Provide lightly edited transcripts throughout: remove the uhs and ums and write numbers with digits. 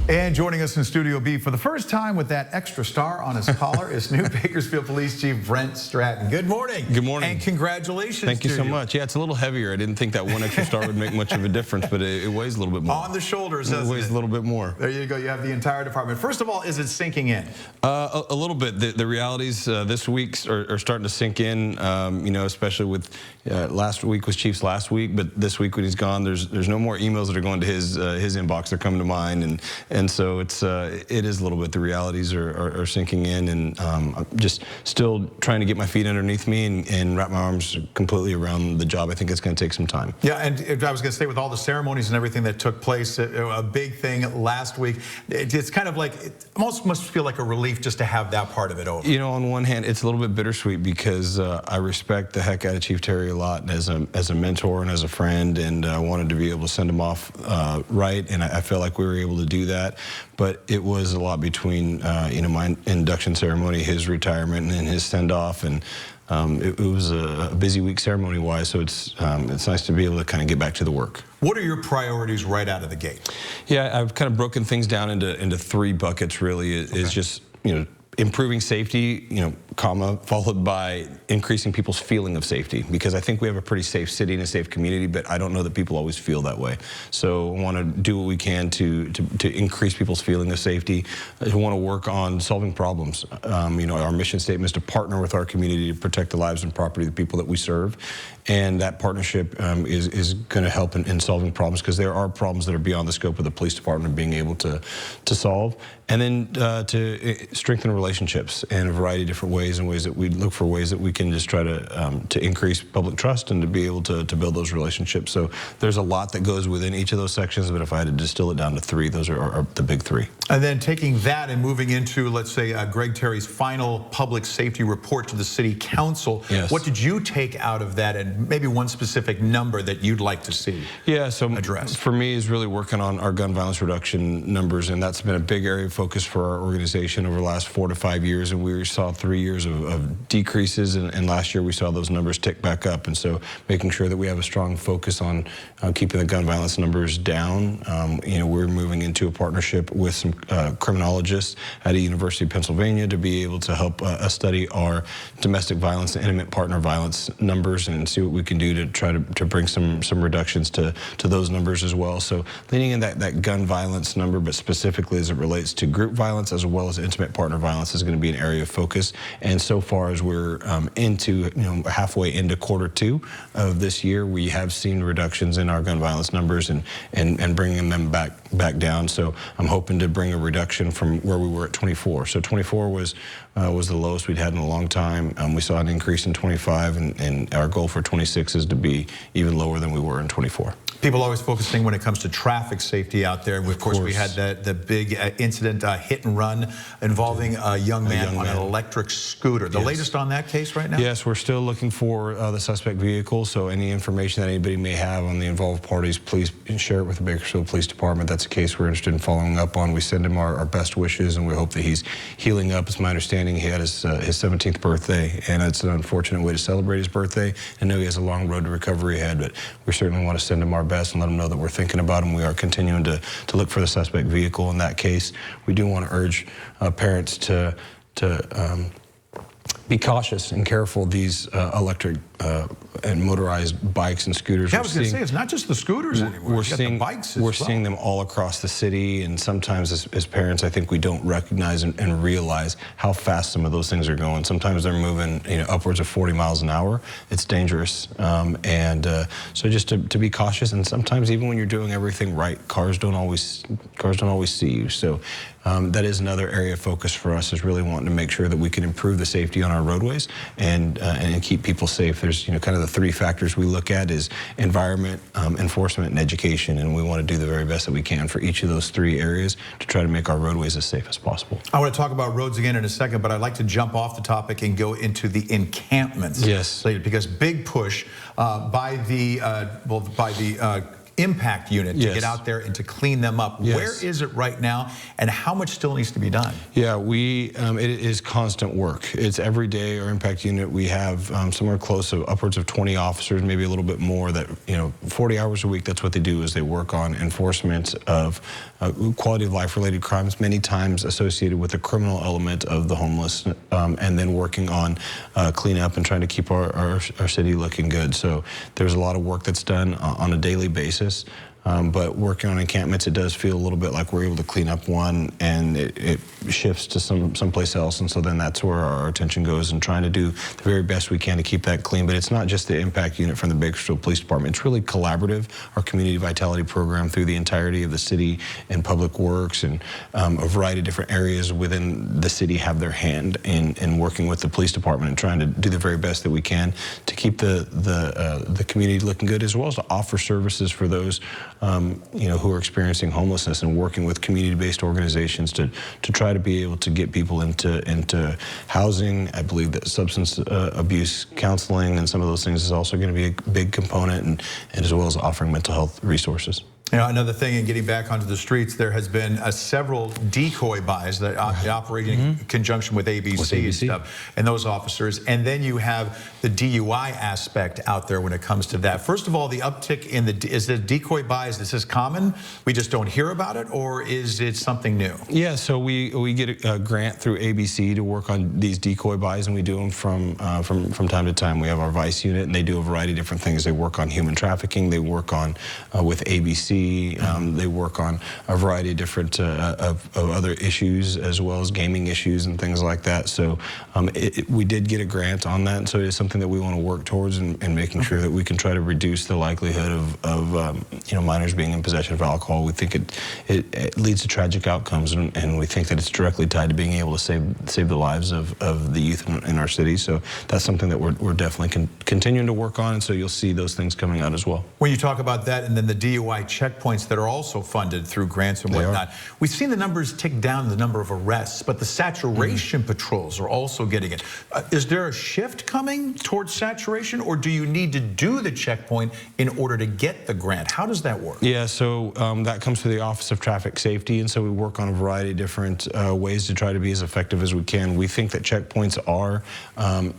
And joining us in Studio B for the first time with that extra star on his collar is new Bakersfield Police Chief Brent Stratton. Good morning. Good morning. And congratulations. Thank you so much. Yeah, it's a little heavier. I didn't think that one extra star would make much of a difference, but it weighs a little bit more. On the shoulders, doesn't it? Weighs a little bit more. There you go. You have the entire department. First of all, is it sinking in? A little bit. The realities this week are starting to sink in, you know, especially with last week was Chief's last week, but this week when he's gone, there's no more emails that are going to his inbox. They're coming to mine, and so it is a little bit. The realities are sinking in, and I'm just still trying to get my feet underneath me and wrap my arms completely around the job. I think it's going to take some time. Yeah, and I was going to say, with all the ceremonies and everything that took place, a big thing last week, it's kind of like, it almost must feel like a relief just to have that part of it over. You know, on one hand, it's a little bit bittersweet because I respect the heck out of Chief Terry a lot as a mentor and as a friend, and I wanted to be able to send him off right, and I feel like we were able to do that. But it was a lot between, you know, my induction ceremony, his retirement, and his send-off, and it was a busy week ceremony-wise, so it's nice to be able to kind of get back to the work. What are your priorities right out of the gate? Yeah, I've kind of broken things down into three buckets, really. Is just, you know, improving safety, you know, followed by increasing people's feeling of safety, because I think we have a pretty safe city and a safe community, but I don't know that people always feel that way. So I want to do what we can to increase people's feeling of safety. I want to work on solving problems. You know, our mission statement is to partner with our community to protect the lives and property of the people that we serve, and that partnership is going to help in solving problems, because there are problems that are beyond the scope of the police department being able to solve, and then to strengthen relationships in a variety of different ways, and ways that we look for ways that we can just try to increase public trust and to be able to build those relationships. So there's a lot that goes within each of those sections, but if I had to distill it down to three, those are the big three. And then taking that and moving into, let's say, Greg Terry's final public safety report to the City Council. Yes. What did you take out of that, and maybe one specific number that you'd like to see addressed? For me is really working on our gun violence reduction numbers, and that's been a big area of focus for our organization over the last 4 to 5 years, and we saw 3 years of decreases, and last year we saw those numbers tick back up, and so making sure that we have a strong focus on keeping the gun violence numbers down. You know, we're moving into a partnership with some criminologists at the University of Pennsylvania to be able to help us study our domestic violence and intimate partner violence numbers and see what we can do to try to bring some reductions to those numbers as well. So leaning in that gun violence number, but specifically as it relates to group violence as well as intimate partner violence, is going to be an area of focus. And so far as we're halfway into Q2 of this year, we have seen reductions in our gun violence numbers and bringing them back down. So I'm hoping to bring a reduction from where we were at 24. So 24 was the lowest we'd had in a long time. We saw an increase in 25, and our goal for 26 is to be even lower than we were in 24. People always focusing when it comes to traffic safety out there. Of course, we had the big incident, hit and run, involving a young man on an electric scooter. The latest on that case right now? Yes, we're still looking for the suspect vehicle, so any information that anybody may have on the involved parties, please share it with the Bakersfield Police Department. That's a case we're interested in following up on. We send him our best wishes, and we hope that he's healing up. It's my understanding he had his 17th birthday, and it's an unfortunate way to celebrate his birthday. I know he has a long road to recovery ahead, but we certainly want to send him our best and let him know that we're thinking about him. We are continuing to look for the suspect vehicle in that case. We do want to urge parents to be cautious and careful. These electric and motorized bikes and scooters. Yeah, I was going to say, it's not just the scooters anymore. We're seeing them all across the city, and sometimes as parents, I think we don't recognize and realize how fast some of those things are going. Sometimes they're moving, you know, upwards of 40 miles an hour. It's dangerous, so just to be cautious. And sometimes even when you're doing everything right, cars don't always see you. So that is another area of focus for us, is really wanting to make sure that we can improve the safety on our roadways and keep people safe. There's, you know, kind of the three factors we look at is environment, enforcement, and education, and we want to do the very best that we can for each of those three areas to try to make our roadways as safe as possible. I want to talk about roads again in a second, but I'd like to jump off the topic and go into the encampments. Yes. Because big push by the impact unit to get out there and to clean them up. Yes. Where is it right now, and how much still needs to be done? Yeah, it is constant work. It's every day. Our impact unit, we have somewhere close to upwards of 20 officers, maybe a little bit more, that 40 hours a week. That's what they do, is they work on enforcement of quality of life related crimes, many times associated with the criminal element of the homeless, and then working on cleanup and trying to keep our city looking good. So there's a lot of work that's done on a daily basis. But working on encampments, it does feel a little bit like we're able to clean up one and it shifts to someplace else. And so then that's where our attention goes, and trying to do the very best we can to keep that clean. But it's not just the impact unit from the Bakersfield Police Department. It's really collaborative. Our community vitality program through the entirety of the city and public works and a variety of different areas within the city have their hand in working with the police department and trying to do the very best that we can to keep the community looking good, as well as to offer services for those who are experiencing homelessness, and working with community-based organizations to try to be able to get people into housing. I believe that substance abuse counseling and some of those things is also going to be a big component, and as well as offering mental health resources. Another thing, in getting back onto the streets, there has been several decoy buys that operate in conjunction with ABC and stuff, and those officers. And then you have the DUI aspect out there when it comes to that. First of all, the uptick in is the decoy buys, is this common? We just don't hear about it, or is it something new? Yeah, so we get a grant through ABC to work on these decoy buys, and we do them from time to time. We have our Vice unit, and they do a variety of different things. They work on human trafficking. They work on with ABC. They work on a variety of different of other issues, as well as gaming issues and things like that. So we did get a grant on that, so it's something that we want to work towards, and making sure that we can try to reduce the likelihood of minors being in possession of alcohol. We think it leads to tragic outcomes, and we think that it's directly tied to being able to save the lives of the youth in our city. So that's something that we're definitely continuing to work on, and so you'll see those things coming out as well. When you talk about that, and then the DUI checkpoints that are also funded through grants and whatnot, we've seen the numbers tick down in the number of arrests, but the saturation patrols are also getting it. Is there a shift coming towards saturation, or do you need to do the checkpoint in order to get the grant? How does that work? Yeah, so that comes through the Office of Traffic Safety, and so we work on a variety of different ways to try to be as effective as we can. We think that checkpoints are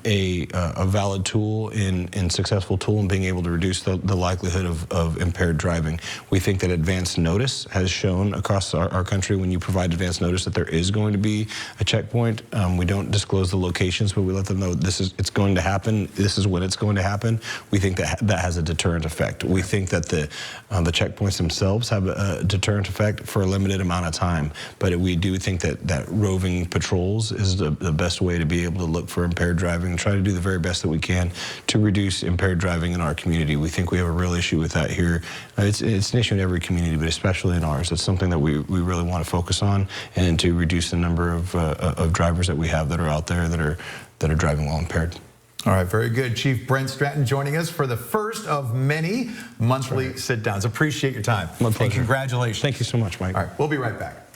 a valid tool and successful tool in being able to reduce the likelihood of impaired driving. We think that advance notice has shown across our country, when you provide advance notice that there is going to be a checkpoint. We don't disclose the locations, but we let them know it's going to happen. This is when it's going to happen. We think that has a deterrent effect. We think that the checkpoints themselves have a deterrent effect for a limited amount of time, but we do think that roving patrols is the best way to be able to look for impaired driving and try to do the very best that we can to reduce impaired driving in our community. We think we have a real issue with that here. It's an issue in every community, but especially in ours. It's something that we really want to focus on, and to reduce the number of drivers that we have that are out there that are driving while impaired. All right, very good. Chief Brent Stratton joining us for the first of many monthly sit-downs. Appreciate your time. My pleasure. And congratulations. Thank you so much, Mike. All right, we'll be right back.